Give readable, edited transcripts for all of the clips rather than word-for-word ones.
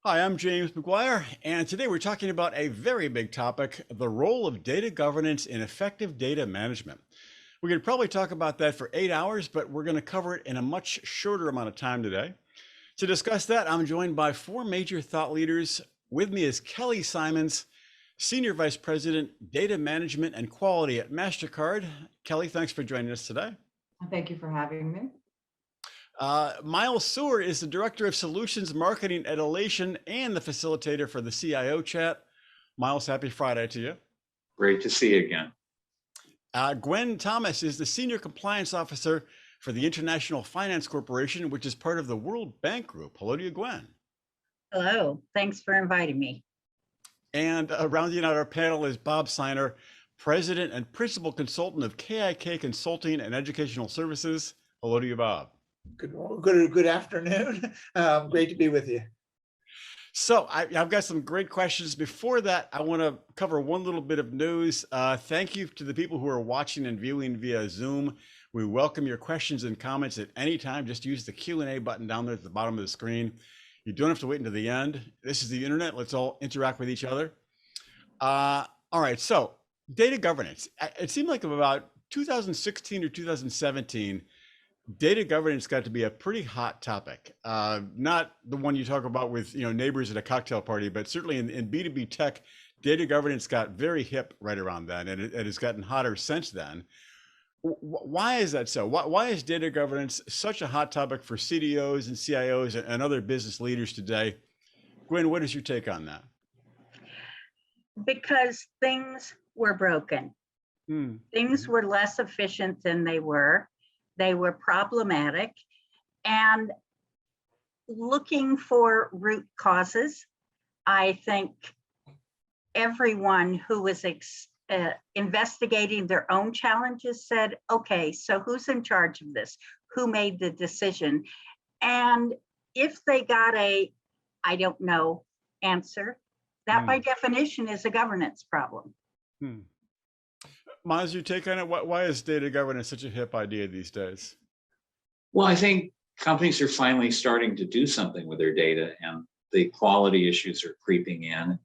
Hi, I'm James McGuire, and today we're talking about a very big topic, the role of data governance in effective data management. We could probably talk about that for 8 hours, but we're going to cover it in a much shorter amount of time today. To discuss that, I'm joined by four major thought leaders. With me is Kelly Simons, Senior Vice President, Data Management and Quality at MasterCard. Kelly, thanks for joining us today. Thank you for having me. Miles Sewer is the Director of Solutions Marketing at Elation and the facilitator for the CIO chat. Miles, happy Friday to you. Great to see you again. Gwen Thomas is the Senior Compliance Officer for the International Finance Corporation, which is part of the World Bank Group. Hello to you, Gwen. Hello, thanks for inviting me. And rounding out our panel is Bob Seiner, President and Principal Consultant of KIK Consulting and Educational Services. Hello to you, Bob. Good afternoon. Great to be with you. So I've got some great questions. Before that, I want to cover one little bit of news. Thank you to the people who are watching and viewing via Zoom. We welcome your questions and comments at any time. Just use the Q&A button down there at the bottom of the screen. You don't have to wait until the end. This is the internet. Let's all interact with each other. All right, so data governance. It seemed like about 2016 or 2017, data governance got to be a pretty hot topic. Not the one you talk about with neighbors at a cocktail party, but certainly in B2B tech, data governance got very hip right around then, and it has gotten hotter since then. Why is that so? Why is data governance such a hot topic for CDOs and CIOs and other business leaders today? Gwen, what is your take on that? Because things were broken. Things were less efficient than they were. They were problematic, and looking for root causes, I think everyone who was investigating their own challenges said, okay, so who's in charge of this? Who made the decision? And if they got a, I don't know, answer, that by definition is a governance problem. Miles, your take on it? Why is data governance such a hip idea these days? Well, I think companies are finally starting to do something with their data, and the quality issues are creeping in.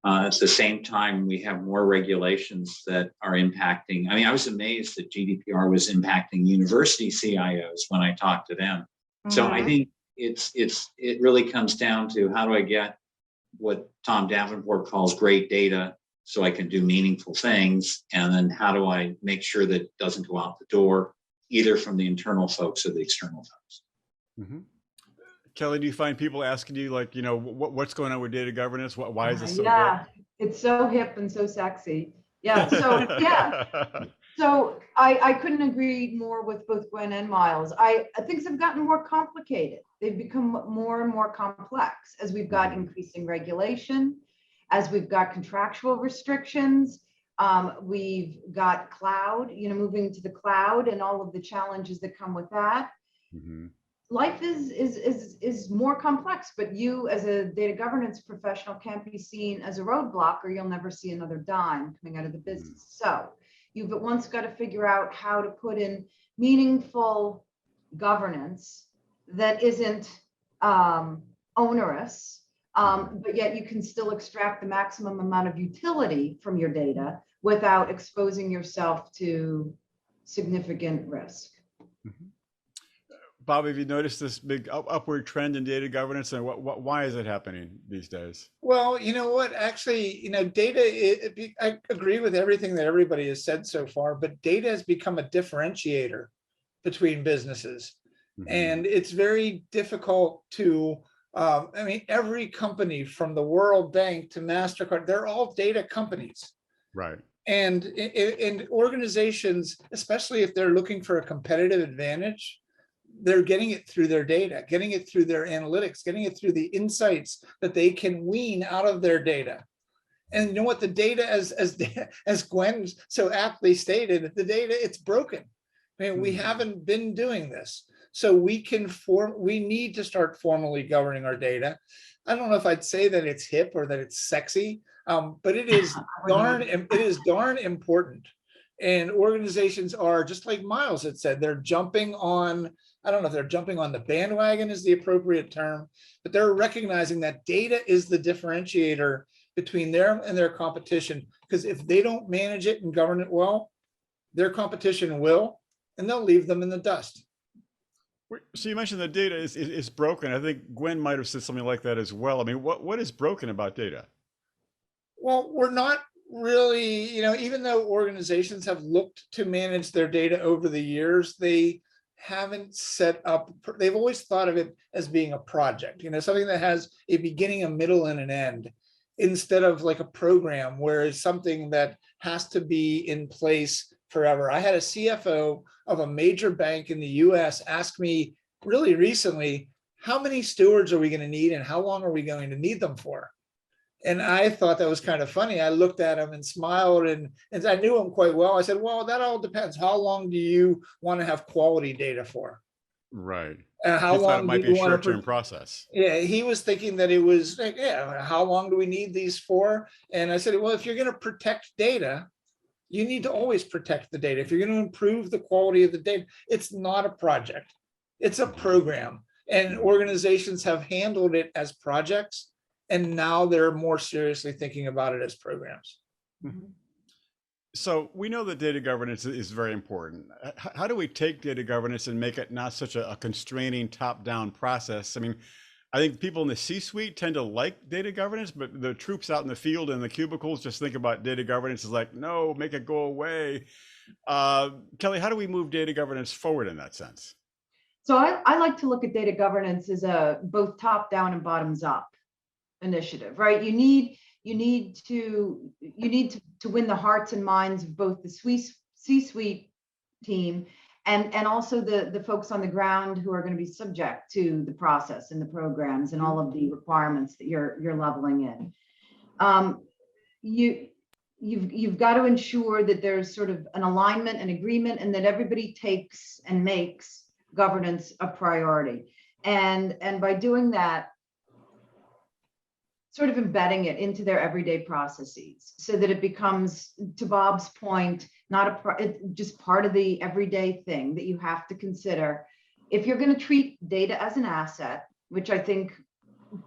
At the same time, we have more regulations that are impacting. I mean, I was amazed that GDPR was impacting university CIOs when I talked to them. So I think it really comes down to, how do I get what Tom Davenport calls great data so I can do meaningful things, and then how do I make sure that it doesn't go out the door, either from the internal folks or the external folks. Kelly, do you find people asking you, like, what's going on with data governance? Why is this so Yeah, it's so hip and so sexy. Yeah, so so I couldn't agree more with both Gwen and Miles. Things have gotten more complicated. They've become more and more complex as we've got increasing regulation, as we've got contractual restrictions. We've got cloud, moving to the cloud and all of the challenges that come with that. Life is more complex, but you as a data governance professional can't be seen as a roadblock, or you'll never see another dime coming out of the business. So you've at once got to figure out how to put in meaningful governance that isn't onerous, but yet you can still extract the maximum amount of utility from your data without exposing yourself to significant risk. Bob, have you noticed this big upward trend in data governance, and why is it happening these days? Well, you know what? Actually, data, I agree with everything that everybody has said so far, but data has become a differentiator between businesses. And it's very difficult to, I mean, every company from the World Bank to MasterCard, they're all data companies. Right. And organizations, especially if they're looking for a competitive advantage, they're getting it through their data, getting it through their analytics, getting it through the insights that they can wean out of their data. And you know what? The data, as Gwen so aptly stated, the data, it's broken. I mean, we haven't been doing this. So we need to start formally governing our data. I don't know if I'd say that it's hip or that it's sexy, but it is darn important. And organizations are, just like Miles had said, they're jumping on I don't know if they're jumping on the bandwagon is the appropriate term, but they're recognizing that data is the differentiator between them and their competition. Because if they don't manage it and govern it well, their competition will, and they'll leave them in the dust. So you mentioned the data is broken. I think Gwen might have said something like that as well. I mean, what is broken about data? Well, we're not really, even though organizations have looked to manage their data over the years, they haven't set up, they've always thought of it as being a project, something that has a beginning, a middle, and an end, instead of like a program where it's something that has to be in place forever. I had a CFO of a major bank in the US ask me really recently, how many stewards are we going to need and how long are we going to need them for? And I thought that was kind of funny. I looked at him and smiled, and I knew him quite well. I said, well, that all depends. How long do you want to have quality data for? Right. And how long it might do be you a want short-term to? process. Yeah, he was thinking that it was like, yeah, how long do we need these for? And I said, well, if you're going to protect data, you need to always protect the data. If you're going to improve the quality of the data, it's not a project, it's a program. And organizations have handled it as projects, and now they're more seriously thinking about it as programs. So we know that data governance is very important. How do we take data governance and make it not such a constraining top-down process? I mean, I think people in the C-suite tend to like data governance, but the troops out in the field and the cubicles just think about data governance as like, no, make it go away. Kelly, how do we move data governance forward in that sense? So I like to look at data governance as a both top down and bottoms up initiative, right? You need to win the hearts and minds of both the C-suite team and also the folks on the ground who are going to be subject to the process and the programs and all of the requirements that you're leveling in. You've got to ensure that there's sort of an alignment and agreement, and that everybody takes and makes governance a priority. And by doing that, sort of embedding it into their everyday processes so that it becomes, to Bob's point, just part of the everyday thing that you have to consider. If you're going to treat data as an asset, which I think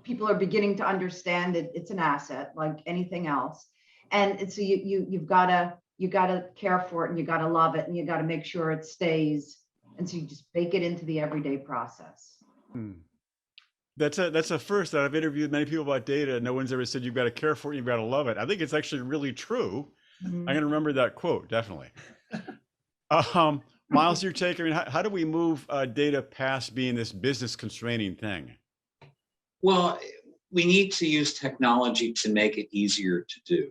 people are beginning to understand that it's an asset like anything else. And so you've got to care for it, and you got to love it, and you got to make sure it stays. And so you just bake it into the everyday process. That's a first. That I've interviewed many people about data. No one's ever said you've got to care for it, you've got to love it. I think it's actually really true. I'm going to remember that quote, definitely. Miles, your take? I mean, how do we move data past being this business constraining thing? Well, we need to use technology to make it easier to do.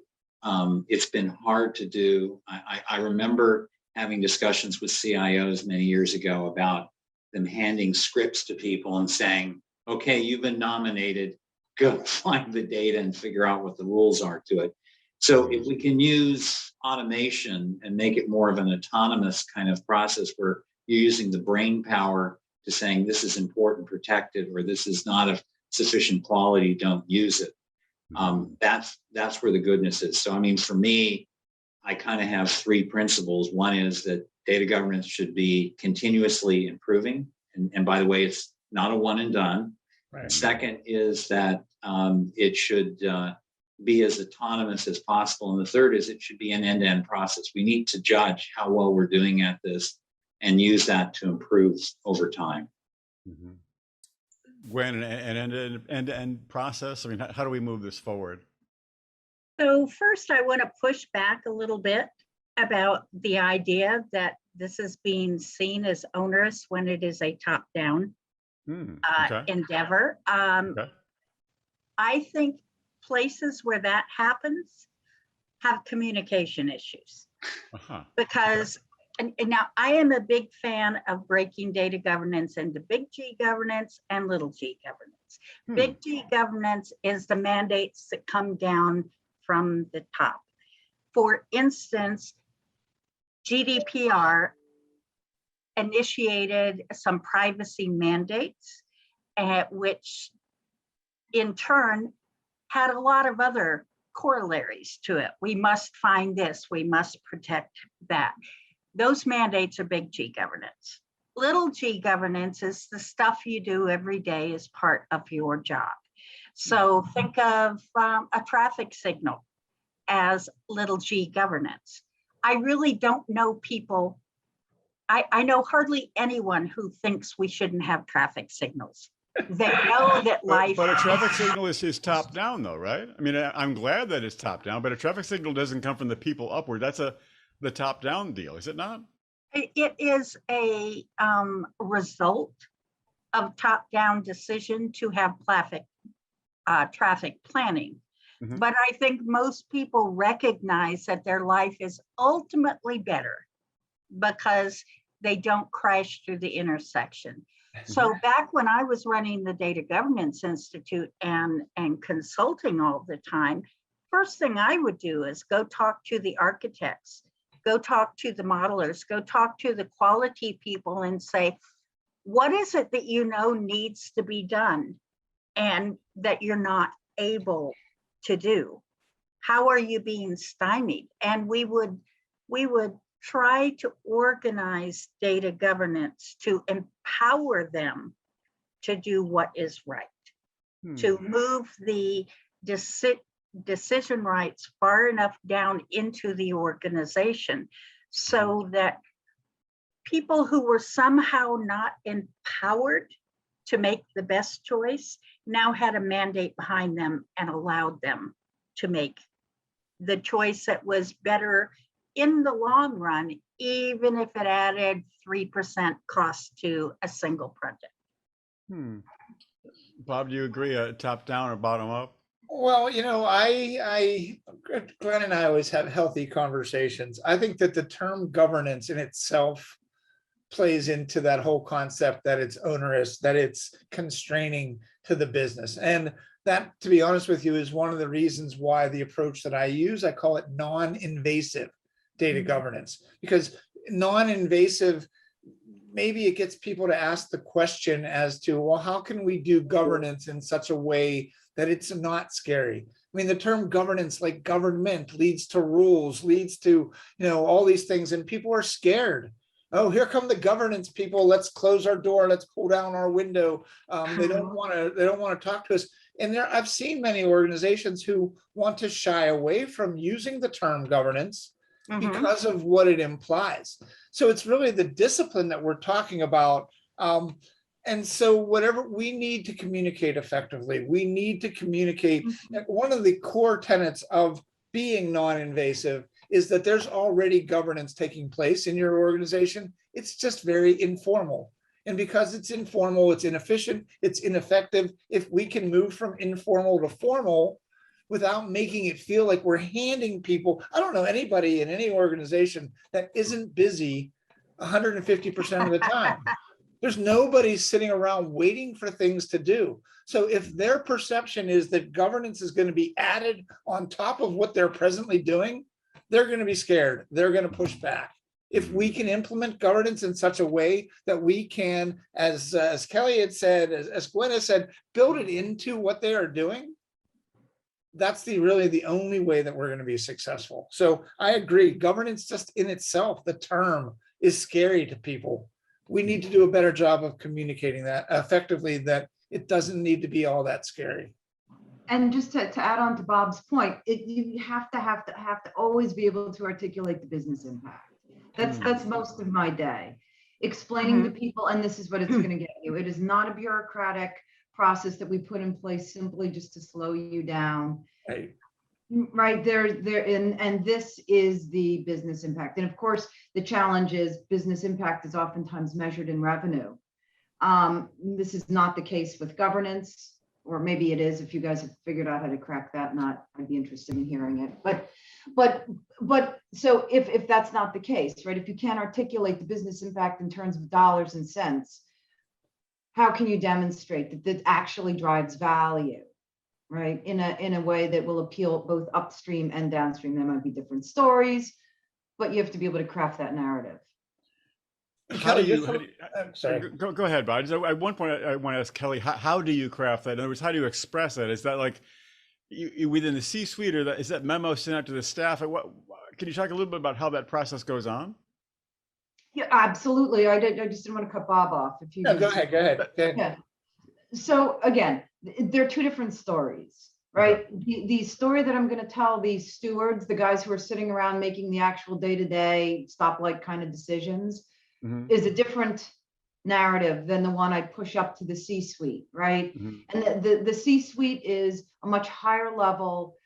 It's been hard to do. I remember having discussions with CIOs many years ago about them handing scripts to people and saying, okay, you've been nominated, go find the data and figure out what the rules are to it. So if we can use automation and make it more of an autonomous kind of process where you're using the brain power to saying this is important, protected, or this is not of sufficient quality, don't use it. That's where the goodness is. So I mean, for me, I kind of have three principles. One is that data governance should be continuously improving. And by the way, it's not a one and done. Right. Second is that it should be as autonomous as possible. And the third is it should be an end-to-end process. We need to judge how well we're doing at this and use that to improve over time. Gwen, an end-to-end process? I mean, how do we move this forward? So first, I want to push back a little bit about the idea that this is being seen as onerous when it is a top-down endeavor. I think places where that happens have communication issues. Because, and now I am a big fan of breaking data governance into big G governance and little g governance. Big G governance is the mandates that come down from the top. For instance, GDPR initiated some privacy mandates, which in turn had a lot of other corollaries to it. We must find this, we must protect that. Those mandates are big G governance. Little g governance is the stuff you do every day as part of your job. So think of a traffic signal as little g governance. I really don't know people. I know hardly anyone who thinks we shouldn't have traffic signals. They know that life. But a traffic signal is top down, though, right? I mean, I'm glad that it's top down, but a traffic signal doesn't come from the people upward. That's the top down deal, is it not? It is a result of top down decision to have traffic planning. Mhm. But I think most people recognize that their life is ultimately better because they don't crash through the intersection. So back when I was running the Data Governance Institute and consulting all the time, first thing I would do is go talk to the architects, go talk to the modelers, go talk to the quality people and say, what is it that you know needs to be done and that you're not able to do? How are you being stymied? And we would try to organize data governance to empower them to do what is right, to move the decision rights far enough down into the organization so that people who were somehow not empowered to make the best choice now had a mandate behind them and allowed them to make the choice that was better in the long run, even if it added 3% cost to a single project. Bob, do you agree, top down or bottom up? Well, Glenn and I always have healthy conversations. I think that the term governance in itself plays into that whole concept that it's onerous, that it's constraining to the business. And that, to be honest with you, is one of the reasons why the approach that I use, I call it non-invasive data governance, because non-invasive, maybe it gets people to ask the question as to, well, how can we do governance in such a way that it's not scary? I mean, the term governance, like government, leads to rules, leads to, all these things, and people are scared. Oh, here come the governance people. Let's close our door. Let's pull down our window. They don't want to talk to us. And I've seen many organizations who want to shy away from using the term governance because of what it implies. So it's really the discipline that we're talking about. And so whatever we need to communicate effectively, we need to communicate. One of the core tenets of being non-invasive is that there's already governance taking place in your organization. It's just very informal. And because it's informal, it's inefficient, it's ineffective. If we can move from informal to formal without making it feel like we're handing people, I don't know anybody in any organization that isn't busy 150% of the time. There's nobody sitting around waiting for things to do. So if their perception is that governance is going to be added on top of what they're presently doing, they're going to be scared. They're going to push back. If we can implement governance in such a way that we can, as Kelly had said, as Gwen has said, build it into what they are doing, that's really the only way that we're going to be successful. So I agree. Governance just in itself, the term is scary to people. We need to do a better job of communicating that effectively, that it doesn't need to be all that scary. And just to add on to Bob's point, you have to always be able to articulate the business impact. That's most of my day, explaining to people, and this is what it's going to get you. It is not a bureaucratic process that we put in place simply just to slow you down. Right there, and this is the business impact. And of course, the challenge is business impact is oftentimes measured in revenue. This is not the case with governance. Or maybe it is. If you guys have figured out how to crack that nut, I'd be interested in hearing it. But so if that's not the case, right? If you can't articulate the business impact in terms of dollars and cents, how can you demonstrate that that actually drives value, right? In a way that will appeal both upstream and downstream. There might be different stories, but you have to be able to craft that narrative. How do you sorry. Go ahead, Bob. At one point, I want to ask Kelly, how do you craft that? In other words, how do you express that? Is that like you within the C-suite, or is that memo sent out to the staff? Can you talk a little bit about how that process goes on? Yeah, absolutely. I just didn't want to cut Bob off. If you No, go ahead, go ahead. Go ahead. Yeah. So again, they're two different stories, right? The story that I'm going to tell these stewards, the guys who are sitting around making the actual day-to-day stoplight kind of decisions, Mhm. is a different narrative than the one I push up to the C-suite, right? Mhm. And the C-suite is a much higher level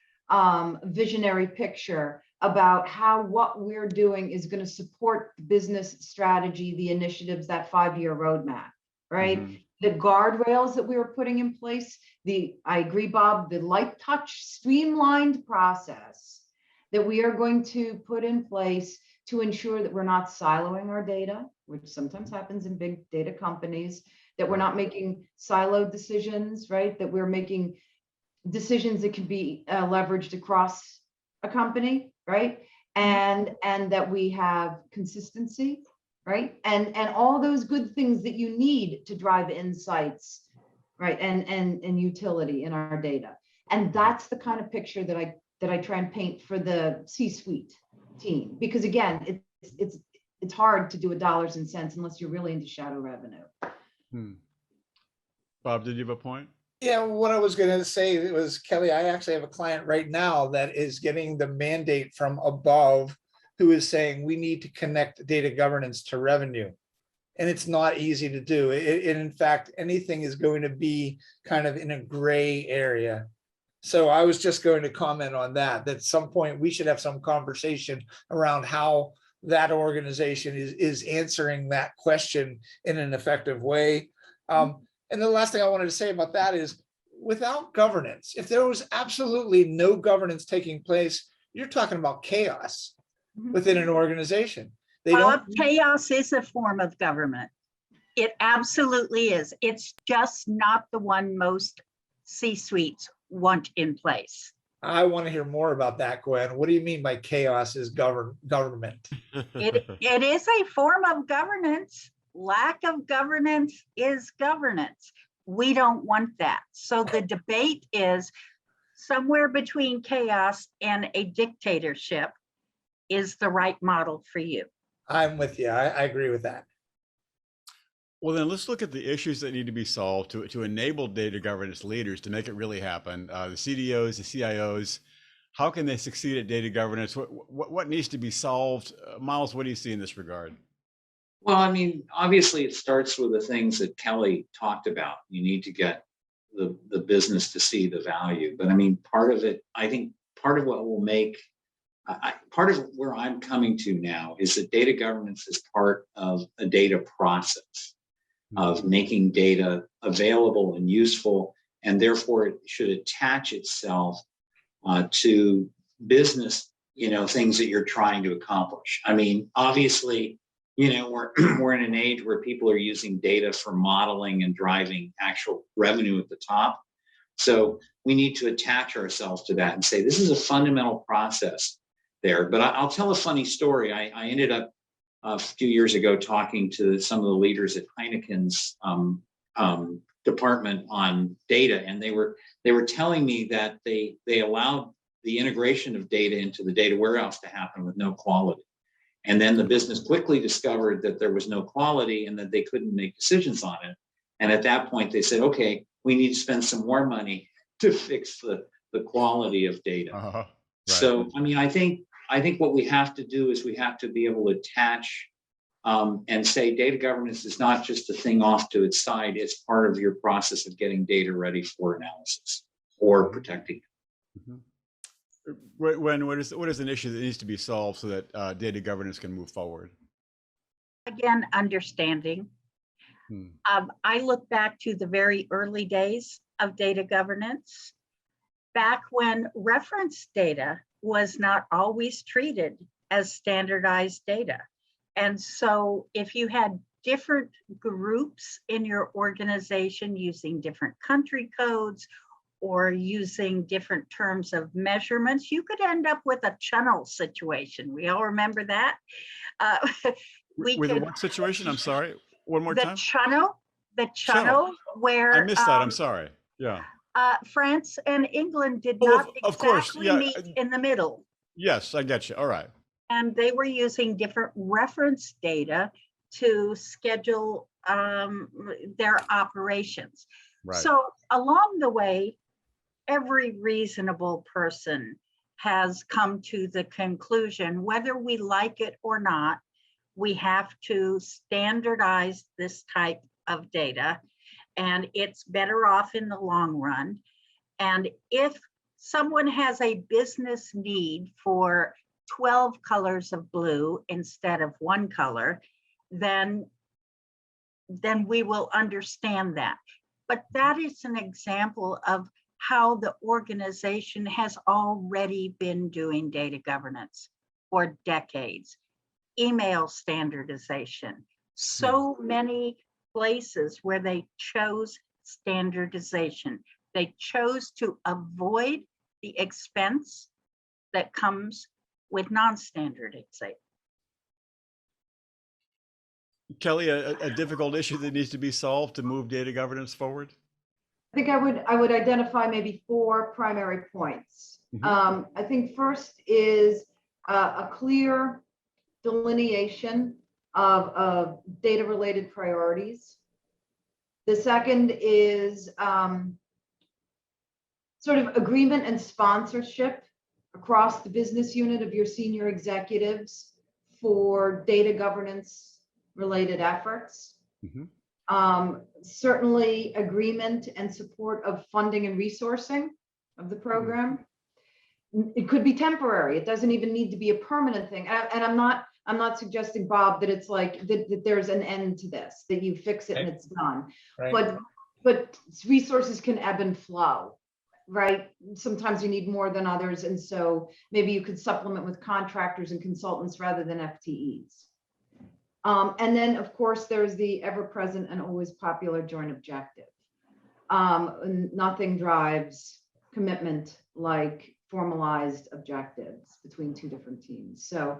visionary picture about how what we're doing is going to support the business strategy, the initiatives, that 5-year roadmap, right? Mhm. The guardrails that we were putting in place, I agree, Bob, the light touch streamlined process that we are going to put in place to ensure that we're not siloing our data, which sometimes happens in big data companies, that we're not making siloed decisions, right? That we're making decisions that can be leveraged across a company, right? And that we have consistency, right? And all those good things that you need to drive insights, right? And utility in our data. And that's the kind of picture that I try and paint for the C-suite team, because again, it's hard to do a dollars and cents unless you're really into shadow revenue. Hmm. Bob, did you have a point? Yeah, what I was going to say was, Kelly, I actually have a client right now that is getting the mandate from above, who is saying we need to connect data governance to revenue. And it's not easy to do. In fact, anything is going to be kind of in a gray area. So I was just going to comment on that, that at some point we should have some conversation around how that organization is answering that question in an effective way. And the last thing I wanted to say about that is, without governance, if there was absolutely no governance taking place, you're talking about chaos within an organization. Chaos is a form of government. It absolutely is. It's just not the one most C-suites want in place. I want to hear more about that, Gwen. What do you mean by chaos is government? It is a form of governance. Lack of governance is governance. We don't want that. So the debate is somewhere between chaos and a dictatorship is the right model for you. I'm with you. I agree with that. Well, then let's look at the issues that need to be solved to enable data governance leaders to make it really happen. The CDOs, the CIOs, how can they succeed at data governance? What needs to be solved? Miles, what do you see in this regard? Well, I mean, obviously it starts with the things that Kelly talked about. You need to get the business to see the value. But I mean, part of it, I think part of what will make, part of where I'm coming to now is that data governance is part of a data process of making data available and useful, and therefore it should attach itself to business, things that you're trying to accomplish. I mean, obviously, we're in an age where people are using data for modeling and driving actual revenue at the top. So we need to attach ourselves to that and say, this is a fundamental process there. But I'll tell a funny story. I ended up a few years ago talking to some of the leaders at Heineken's department on data, and they were telling me that they allowed the integration of data into the data warehouse to happen with no quality. And then the business quickly discovered that there was no quality and that they couldn't make decisions on it. And at that point, they said, okay, we need to spend some more money to fix the quality of data. Right. So, I mean, I think what we have to do is we have to be able to attach and say data governance is not just a thing off to its side. It's part of your process of getting data ready for analysis or protecting it. What is an issue that needs to be solved so that data governance can move forward? Again, understanding. I look back to the very early days of data governance, back when reference data was not always treated as standardized data. And so if you had different groups in your organization using different country codes or using different terms of measurements, you could end up with a channel situation. We all remember that. With what situation? I'm sorry. One more time. The channel where I missed that. I'm sorry. Yeah. France and England did not of course, exactly meet in the middle. Yes, I get you. All right. and they were using different reference data to schedule their operations. Right. So along the way, every reasonable person has come to the conclusion, whether we like it or not, we have to standardize this type of data, and it's better off in the long run. And if someone has a business need for 12 colors of blue instead of one color, then we will understand that. But that is an example of how the organization has already been doing data governance for decades. Email standardization, so many places where they chose standardization. They chose to avoid the expense that comes with non-standardization. Kelly, a difficult issue that needs to be solved to move data governance forward? I think I would identify maybe 4 primary points. I think first is a clear delineation of data-related priorities. The second is sort of agreement and sponsorship across the business unit of your senior executives for data governance related efforts. Certainly agreement and support of funding and resourcing of the program. It could be temporary. It doesn't even need to be a permanent thing. And I'm not suggesting, Bob, that it's like that there's an end to this, that you fix it and it's done. Right. But resources can ebb and flow, right? Sometimes you need more than others. And so maybe you could supplement with contractors and consultants rather than FTEs. And then, of course, there's the ever-present and always popular joint objective. Nothing drives commitment like formalized objectives between 2 different teams. So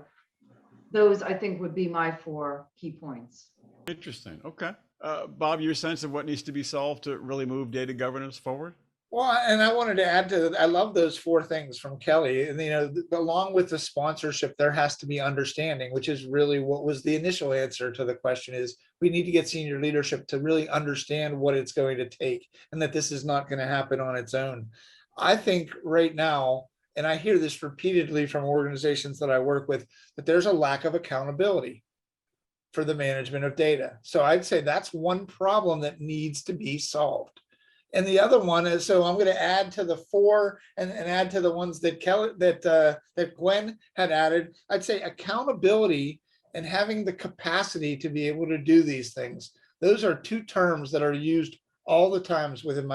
those, I think, would be my 4 key points. Interesting. Okay. Bob, your sense of what needs to be solved to really move data governance forward? Well, and I wanted to add to that, I love those 4 things from Kelly. And, you know, along with the sponsorship, there has to be understanding, which is really what was the initial answer to the question is we need to get senior leadership to really understand what it's going to take and that this is not going to happen on its own. I think right now, and I hear this repeatedly from organizations that I work with, that there's a lack of accountability for the management of data. So I'd say that's one problem that needs to be solved. And the other one is, so I'm going to add to the 4 and add to the ones that Kelly, that Gwen had added. I'd say accountability and having the capacity to be able to do these things. Those are 2 terms that are used all the time within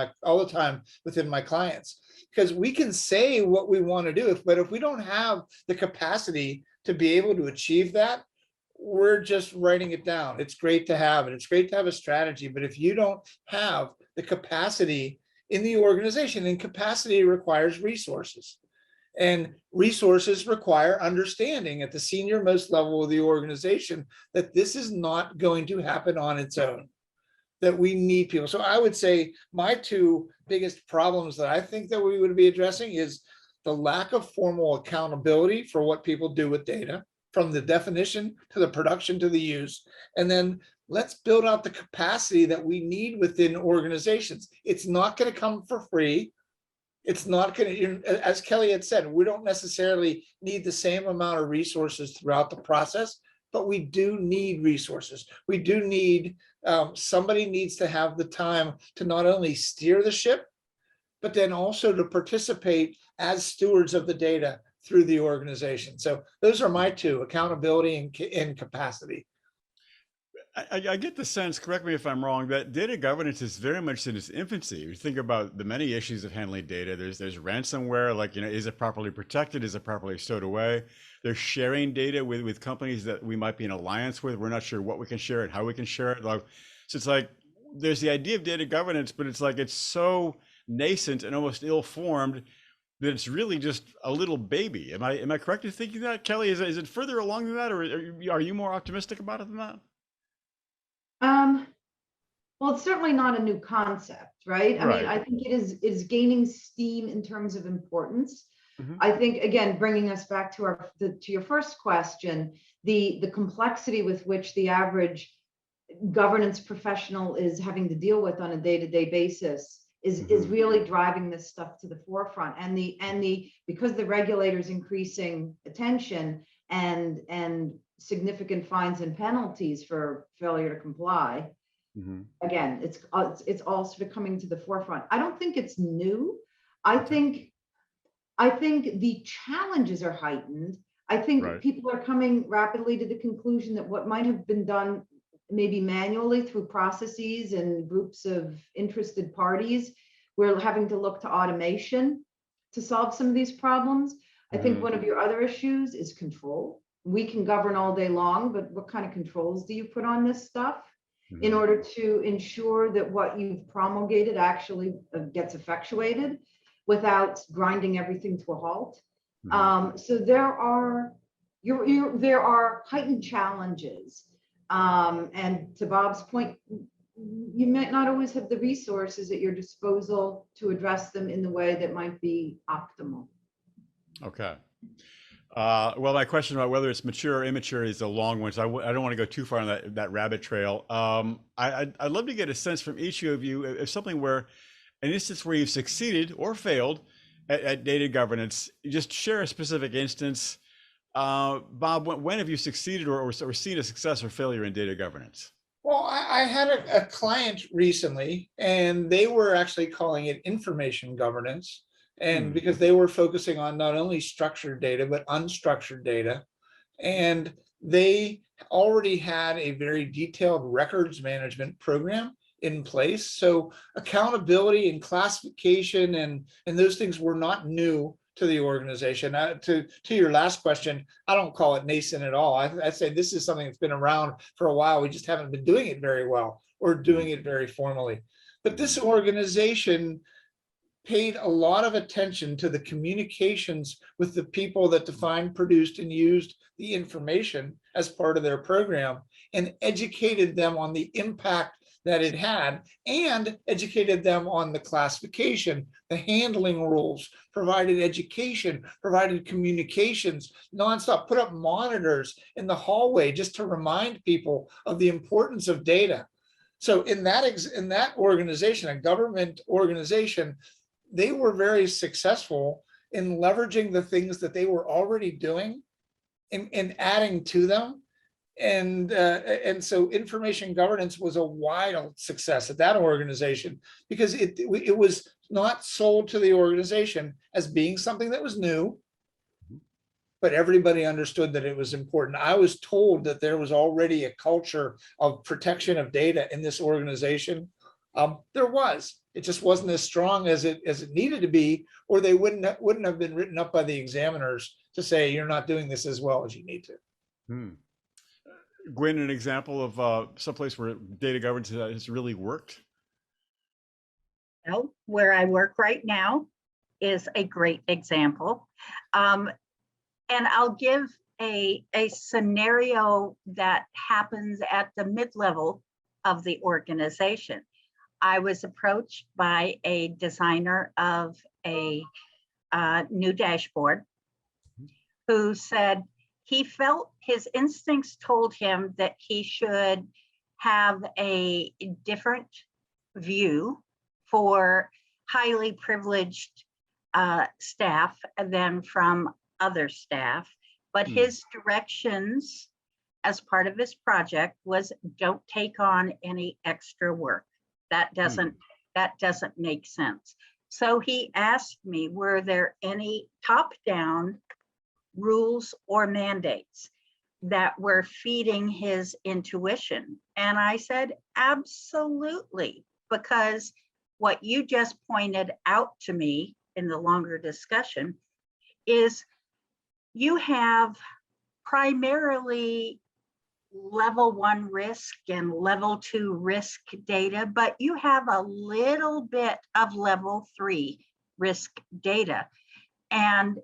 my clients, because we can say what we want to do, but if we don't have the capacity to be able to achieve that, we're just writing it down. It's great to have it. It's great to have a strategy, but if you don't have the capacity in the organization, and capacity requires resources, and resources require understanding at the senior most level of the organization that this is not going to happen on its own, that we need people. So I would say my 2 biggest problems that I think that we would be addressing is the lack of formal accountability for what people do with data, from the definition to the production to the use. And then let's build out the capacity that we need within organizations. It's not going to come for free. It's not going to, as Kelly had said, we don't necessarily need the same amount of resources throughout the process, but we do need resources. We do need, somebody needs to have the time to not only steer the ship, but then also to participate as stewards of the data through the organization. So those are my 2, accountability and capacity. I get the sense, correct me if I'm wrong, that data governance is very much in its infancy. You think about the many issues of handling data. There's ransomware, like, is it properly protected? Is it properly stowed away? There's sharing data with companies that we might be in alliance with. We're not sure what we can share and how we can share it. So it's like, there's the idea of data governance, but it's like, it's so nascent and almost ill-formed that it's really just a little baby. Am I correct in thinking that, Kelly? Is it further along than that, or are you more optimistic about it than that? Well, it's certainly not a new concept, right? I mean, Right. I think it is gaining steam in terms of importance. Mhm. I think, again, bringing us back to to your first question, the complexity with which the average governance professional is having to deal with on a day-to-day basis is really driving this stuff to the forefront. And because the regulators increasing attention and significant fines and penalties for failure to comply, again, it's all sort of coming to the forefront. I don't think it's new. I think the challenges are heightened. I think Right. people are coming rapidly to the conclusion that what might have been done maybe manually through processes and groups of interested parties, we're having to look to automation to solve some of these problems. I think one of your other issues is control. We can govern all day long, but what kind of controls do you put on this stuff in order to ensure that what you've promulgated actually gets effectuated without grinding everything to a halt? So there are heightened challenges. And to Bob's point, you might not always have the resources at your disposal to address them in the way that might be optimal. Okay. Well, my question about whether it's mature or immature is a long one, so I don't want to go too far on that rabbit trail. I'd love to get a sense from each of you if something where, an instance where you've succeeded or failed at data governance. Just share a specific instance. Bob, when have you succeeded or seen a success or failure in data governance? Well, I had a client recently, and they were actually calling it information governance. And because they were focusing on not only structured data, but unstructured data. And they already had a very detailed records management program in place. So accountability and classification and those things were not new to the organization. To your last question, I don't call it nascent at all. I'd say this is something that's been around for a while. We just haven't been doing it very well or doing it very formally. But this organization paid a lot of attention to the communications with the people that defined, produced, and used the information as part of their program, and educated them on the impact that it had, and educated them on the classification, the handling rules, provided education, provided communications nonstop, put up monitors in the hallway just to remind people of the importance of data. So in that organization, a government organization, they were very successful in leveraging the things that they were already doing and adding to them. And so information governance was a wild success at that organization, because it was not sold to the organization as being something that was new, but everybody understood that it was important. I was told that there was already a culture of protection of data in this organization. There was. It just wasn't as strong as it needed to be, or they wouldn't have been written up by the examiners to say you're not doing this as well as you need to. Gwen, an example of someplace where data governance has really worked? Well, where I work right now is a great example. And I'll give a scenario that happens at the mid-level of the organization. I was approached by a designer of a new dashboard who said he felt his instincts told him that he should have a different view for highly privileged staff than from other staff. But his directions as part of his project was, don't take on any extra work. That doesn't make sense. So he asked me, were there any top-down rules or mandates that were feeding his intuition? And I said, absolutely, because what you just pointed out to me in the longer discussion is you have primarily level 1 risk and level 2 risk data, but you have a little bit of level 3 risk data. And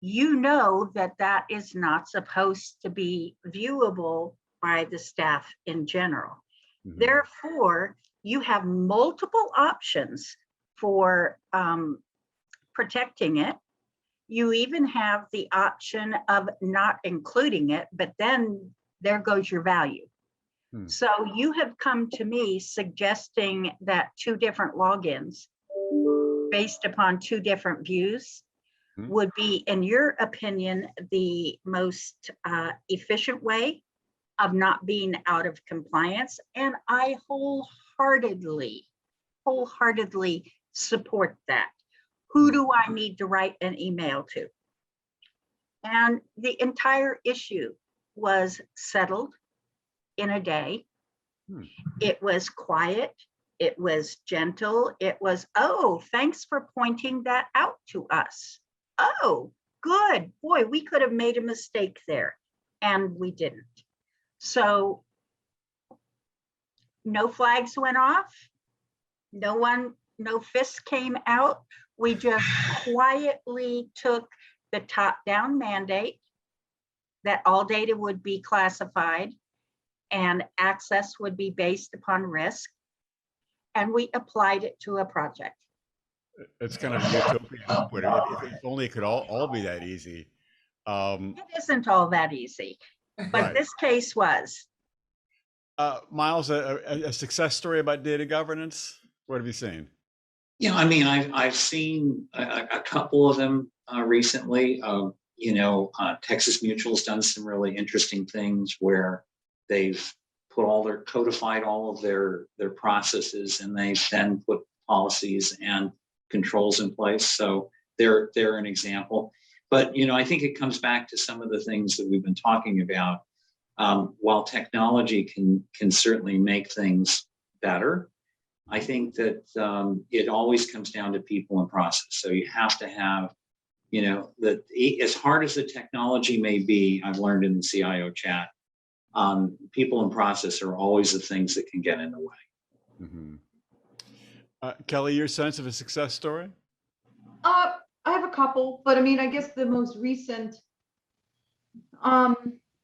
you know that is not supposed to be viewable by the staff in general. Therefore, you have multiple options for protecting it. You even have the option of not including it, but then there goes your value. So you have come to me suggesting that 2 different logins based upon 2 different views would be, in your opinion, the most efficient way of not being out of compliance. And I wholeheartedly support that. Who do I need to write an email to? And the entire issue was settled in a day. It was quiet. It was gentle. It was, oh, thanks for pointing that out to us. Oh, good. Boy, we could have made a mistake there, and we didn't. So no flags went off. No fists came out. We just quietly took the top-down mandate that all data would be classified and access would be based upon risk, and we applied it to a project. It's kind of a utopian, but if only it could all be that easy. It isn't all that easy, but Right. this case was. Miles, a success story about data governance? What have you seen? Yeah, I mean, I've seen a couple of them recently. Texas Mutual's done some really interesting things where they've codified all of their processes, and they've then put policies and controls in place. So they're an example. But I think it comes back to some of the things that we've been talking about. While technology can certainly make things better, I think that it always comes down to people and process. So you have to have, that as hard as the technology may be, I've learned in the CIO chat, people and process are always the things that can get in the way. Kelly, your sense of a success story? I have a couple, but I mean, I guess the most recent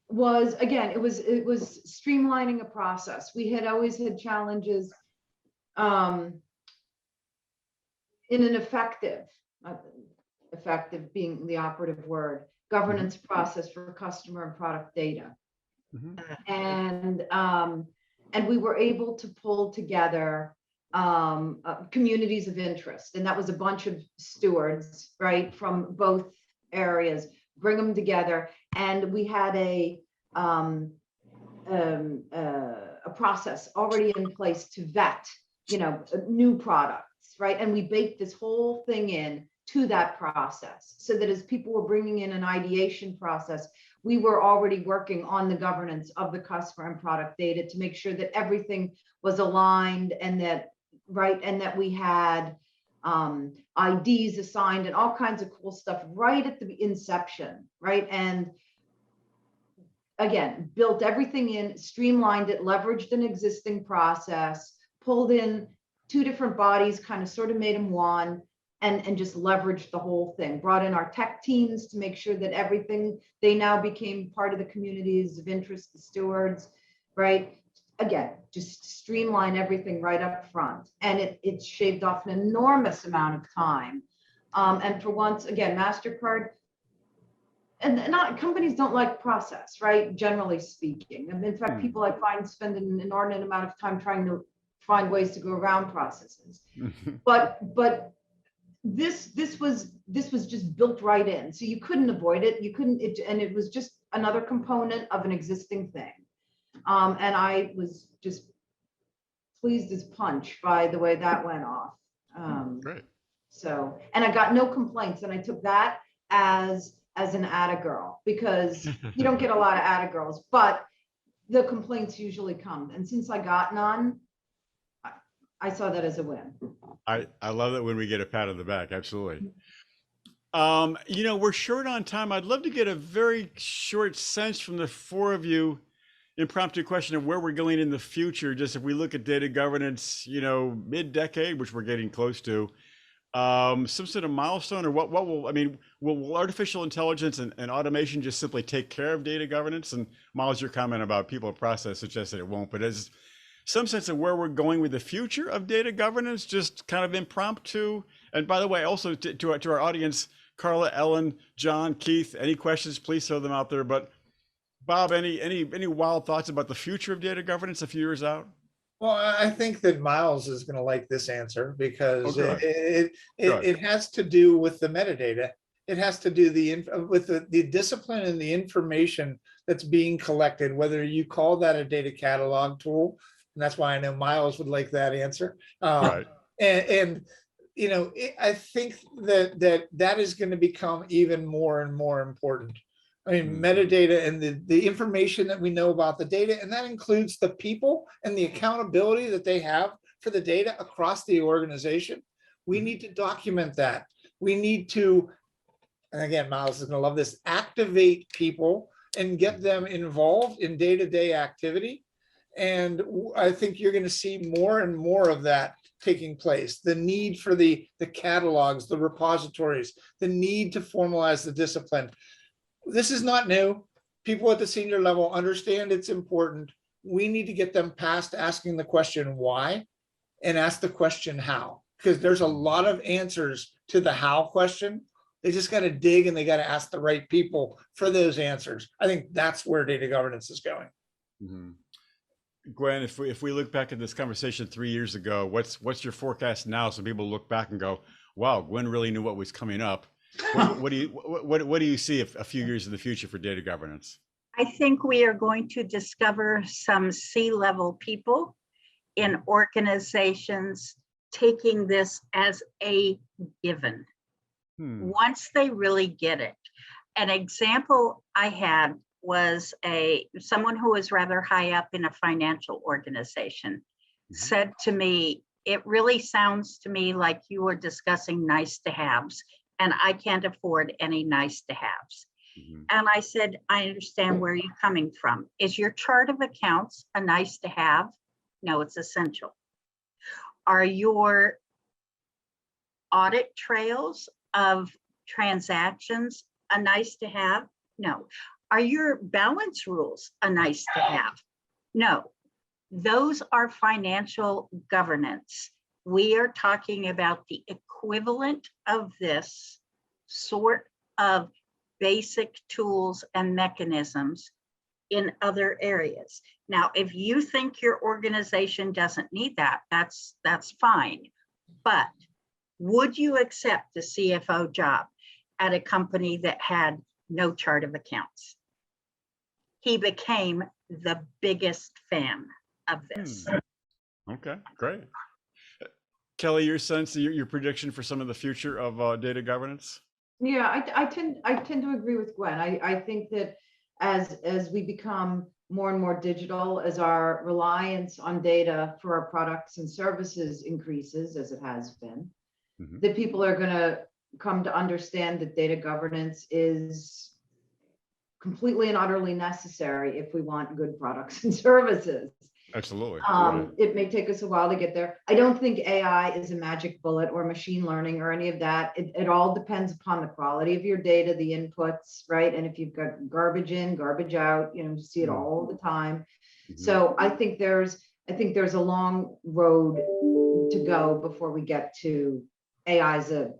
was, again, it was streamlining a process. We had always had challenges in an effective being the operative word, governance process for customer and product data. And we were able to pull together communities of interest, and that was a bunch of stewards, right, from both areas, bring them together, and we had a process already in place to vet, new products, right, and we baked this whole thing in to that process, so that as people were bringing in an ideation process, we were already working on the governance of the customer and product data to make sure that everything was aligned, and that we had IDs assigned and all kinds of cool stuff right at the inception, right? And again, built everything in, streamlined it, leveraged an existing process, pulled in 2 different bodies, kind of sort of made them one, and just leveraged the whole thing. Brought in our tech teams to make sure that everything, they now became part of the communities of interest, the stewards, right? Again, just streamline everything right up front. And it shaved off an enormous amount of time. And for once, again, MasterCard, and not companies don't like process, right? Generally speaking. And in fact, people I find spend an inordinate amount of time trying to find ways to go around processes. But this was just built right in. So you couldn't avoid it. And it was just another component of an existing thing. And I was just pleased as punch by the way that went off. Great. So, and I got no complaints, and I took that as an atta girl, because you don't get a lot of atta girls, but the complaints usually come. And since I got none, I saw that as a win. I love that when we get a pat on the back. Absolutely. We're short on time. I'd love to get a very short sense from the 4 of you, impromptu question of where we're going in the future. Just if we look at data governance, mid-decade, which we're getting close to, some sort of milestone, or what will artificial intelligence and automation just simply take care of data governance? And Miles, your comment about people and process suggests that it won't, but as some sense of where we're going with the future of data governance, just kind of impromptu. And by the way, also to our audience, Carla, Ellen, John, Keith, any questions, please throw them out there. But Bob, any wild thoughts about the future of data governance a few years out? Well, I think that Miles is going to like this answer because good. it has to do with the metadata. It has to do with the discipline and the information that's being collected, whether you call that a data catalog tool, and that's why I know Miles would like that answer. Right. And you know, I think that is going to become even more and more important. I mean, metadata and the information that we know about the data, and that includes the people and the accountability that they have for the data across the organization. We need to document that. We need to, and again, Miles is going to love this, activate people and get them involved in day-to-day activity. And I think you're going to see more and more of that taking place. The need for the catalogs, the repositories, the need to formalize the discipline. This is not new. People at the senior level understand it's important. We need to get them past asking the question why and ask the question how, because there's a lot of answers to the how question. They just got to dig and they got to ask the right people for those answers. I think that's where data governance is going. Mm-hmm. Gwen, if we look back at this conversation 3 years ago, what's your forecast now? So people look back and go, wow, Gwen really knew what was coming up. What do you see a few years in the future for data governance? I think we are going to discover some C-level people in organizations taking this as a given. Once they really get it. An example I had was someone who was rather high up in a financial organization said to me, it really sounds to me like you were discussing nice to haves, and I can't afford any nice to haves. And I said, I understand where you're coming from. Is your chart of accounts a nice to have? No, it's essential. Are your audit trails of transactions a nice to have? No. Are your balance rules a nice to have? No. Those are financial governance. We are talking about the equivalent of this sort of basic tools and mechanisms in other areas. Now, if you think your organization doesn't need that, that's fine. But would you accept the CFO job at a company that had no chart of accounts? He became the biggest fan of this. Okay, great. Kelly, your sense, your prediction for some of the future of data governance? Yeah, I tend to agree with Gwen. I think that as we become more and more digital, as our reliance on data for our products and services increases, as it has been, that people are going to come to understand that data governance is completely and utterly necessary if we want good products and services. Absolutely. It may take us a while to get there. I don't think AI is a magic bullet or machine learning or any of that. It all depends upon the quality of your data, the inputs, right? And if you've got garbage in, garbage out, you see it all the time. So I think there's a long road to go before we get to AI as an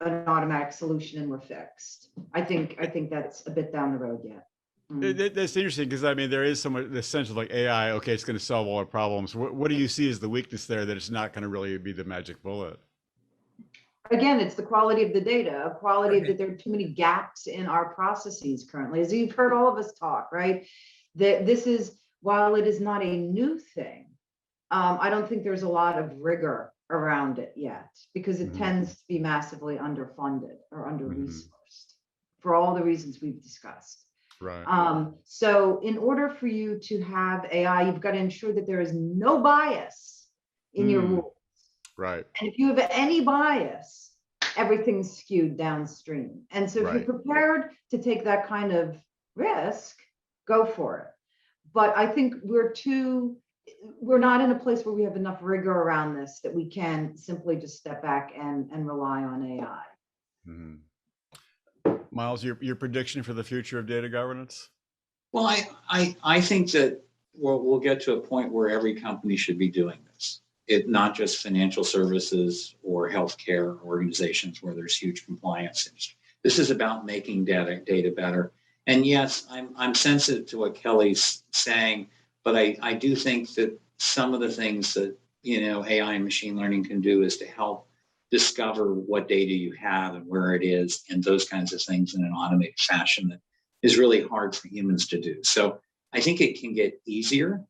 automatic solution and we're fixed. I think that's a bit down the road yet. That's interesting because I mean there is some the sense of like AI, okay, it's going to solve all our problems. What do you see as the weakness there that it's not going to really be the magic bullet? Again, it's the quality of the data, that there are too many gaps in our processes currently, as you've heard all of us talk, right? That this is, while it is not a new thing, I don't think there's a lot of rigor around it yet because it tends to be massively underfunded or under-resourced for all the reasons we've discussed. Right. So in order for you to have AI, you've got to ensure that there is no bias in your rules. Right. And if you have any bias, everything's skewed downstream. And so if you're prepared to take that kind of risk, go for it. But I think we're not in a place where we have enough rigor around this that we can simply just step back and rely on AI. Miles, your prediction for the future of data governance? Well, I think that we'll get to a point where every company should be doing this. Not just financial services or healthcare organizations where there's huge compliance This is about making data better. And yes, I'm sensitive to what Kelly's saying, but I do think that some of the things that, AI and machine learning can do is to help discover what data you have and where it is and those kinds of things in an automated fashion that is really hard for humans to do. So I think it can get easier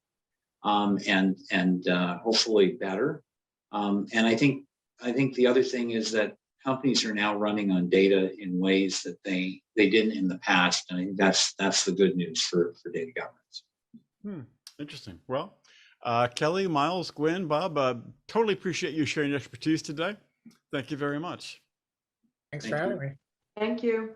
and hopefully better. And I think the other thing is that companies are now running on data in ways that they didn't in the past. And I think that's the good news for data governance. Interesting. Well, Kelly, Miles, Gwen, Bob, totally appreciate you sharing your expertise today. Thank you very much. Thanks Thank for you. having me. Thank you.